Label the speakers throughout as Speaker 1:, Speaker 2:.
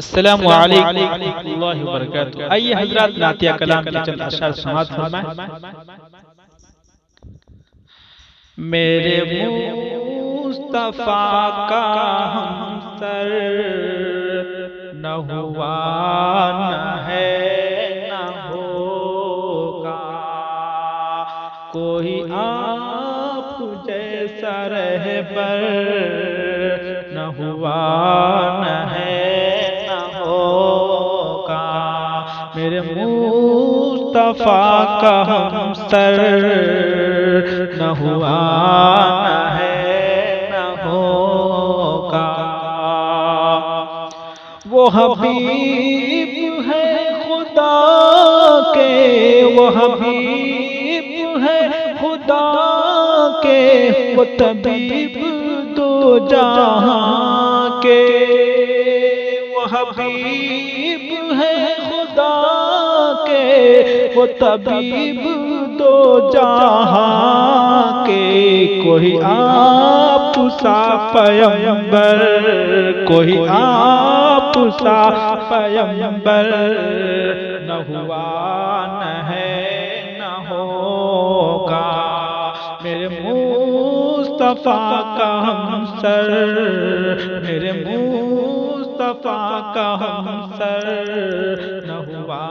Speaker 1: السلام علیکم ورحمۃ اللہ وبرکاتہ۔ آئیے حضرات نعتیہ کلام کے چند اشعار سماعت فرمائیں۔ میرے مصطفیٰ کا ہمسر نہ ہوا نہ ہے نہ ہوگا، کوئی آپ جیسا رہبر نہ ہوا نہ ہے نہ ہوگا، میرے مصطفیٰ کا ہمسر نہ ہوا نہ ہے نہ ہوگا، وہ حبیب ہے خدا کے، وہ حبیب ہے خدا کے، وہ طبیب دو جہاں کے، وہ حبیب ہے خدا کے، وہ طبیب دو جہاں کے، کوئی آپ سا پیغمبر، کوئی آپ سا پیغمبر نہ ہوا نہ ہے نہ ہوگا، میرے مصطفیٰ کا ہمسر، میرے مصطفیٰ کا ہمسر نہ ہوا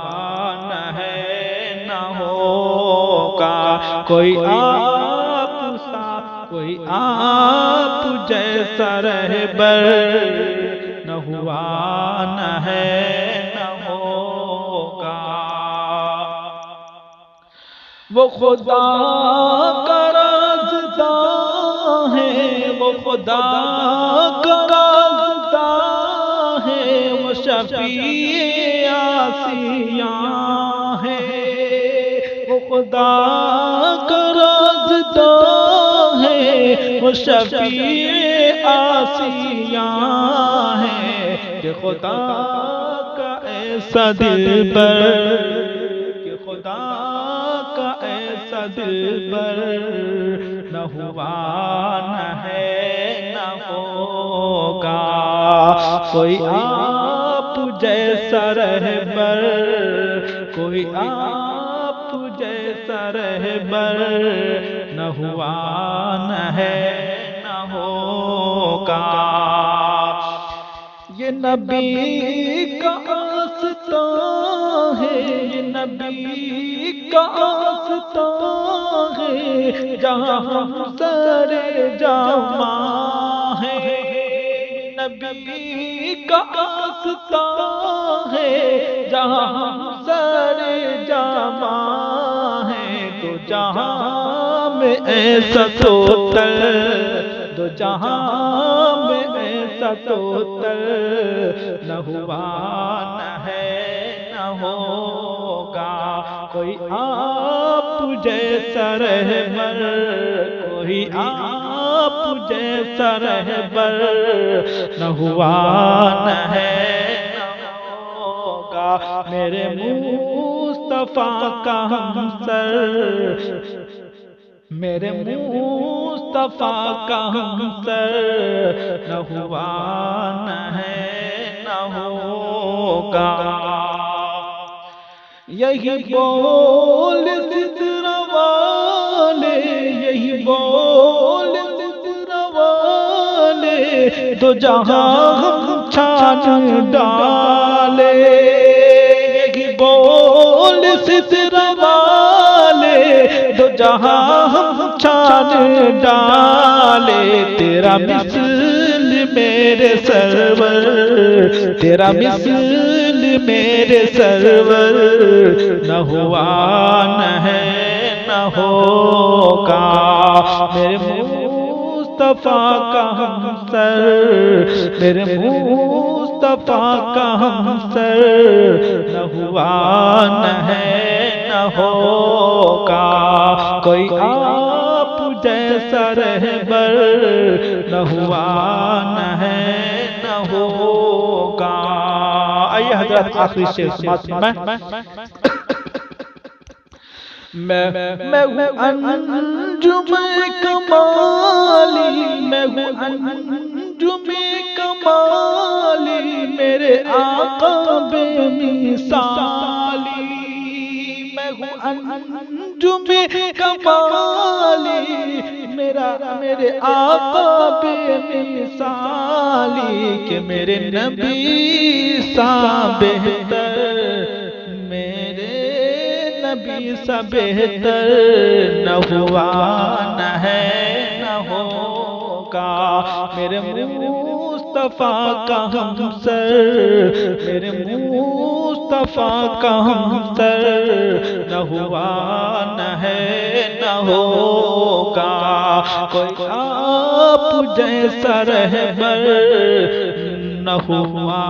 Speaker 1: نہ ہے نہ ہوگا، کوئی آپ سا، کوئی آپ جیسا رہبر نہ ہوا نہ ہے نہ ہوگا، وہ خدا کا رازداں ہے، وہ خدا کا رازداں ہے، وہ شفیع آسیاں ہے، وہ خدا کا رازداں ہے، وہ شفیع آسیاں ہے، کہ خدا کا ایسا دلبر، کہ خدا کا ایسا دلبر نہ ہوا نہ ہے نہ ہوگا، کوئی آپ جیسا رہبر، کوئی آپ جیسا رہبر نہ ہوا نہ ہے نہ ہوگا، یہ نبی کا آستان ہے، یہ نبی کا آستان ہے، جہاں ہم سر جاماں ہے، نبی کا آستان ہے، جہاں ہم سر جاماں ہے، تو جہاں میں ایسا توتر، دو جہاں میں ایسا توتر نہ ہوا نہ ہے نہ ہوگا، کوئی آپ جیسا رہبر، کوئی آپ جیسا رہبر نہ ہوا نہ ہے نہ ہوگا، میرے مصطفیٰ کا ہمسر، میرے مصطفیٰ کا ہمسر نہ ہوا نہ ہے نہ ہوگا، یہی بول سدرا والے، یہی بول سدرا والے، دو جہاں ہم چھان ڈالے، یہی بول سدرا والے، دو جہاں ہم چھان ڈالے، تیرا مثل میرے سرور، تیرا مثل میرے سرور نہ ہوا نہ ہے نہ ہوگا، میرے مصطفیٰ کا ہمسر، میرے مصطفیٰ کا ہمسر نہ ہوا نہ ہے نہ ہوگا، کوئی آپ جیسا رہبر نہ ہوا نہ ہے نہ ہوگا۔ آئیے حضرت آخری شعر سماعت فرمائیں۔ میں ہوں انجم کمالی، میں ہوں انجم کمالی میرے آقا بے مثالی میں ہوں انجم کمالی میرے آقا بے مثالی کہ میرے نبی سا بہتر میرے نبی سا بہتر نہ ہوا نہ ہے نہ ہوگا میرے مصطفیٰ کا ہمسر میرے مصطفیٰ کا ہمسر نہ ہوا نہ ہے نہ ہوگا کوئی آپ جیسا رہبر نہ ہوا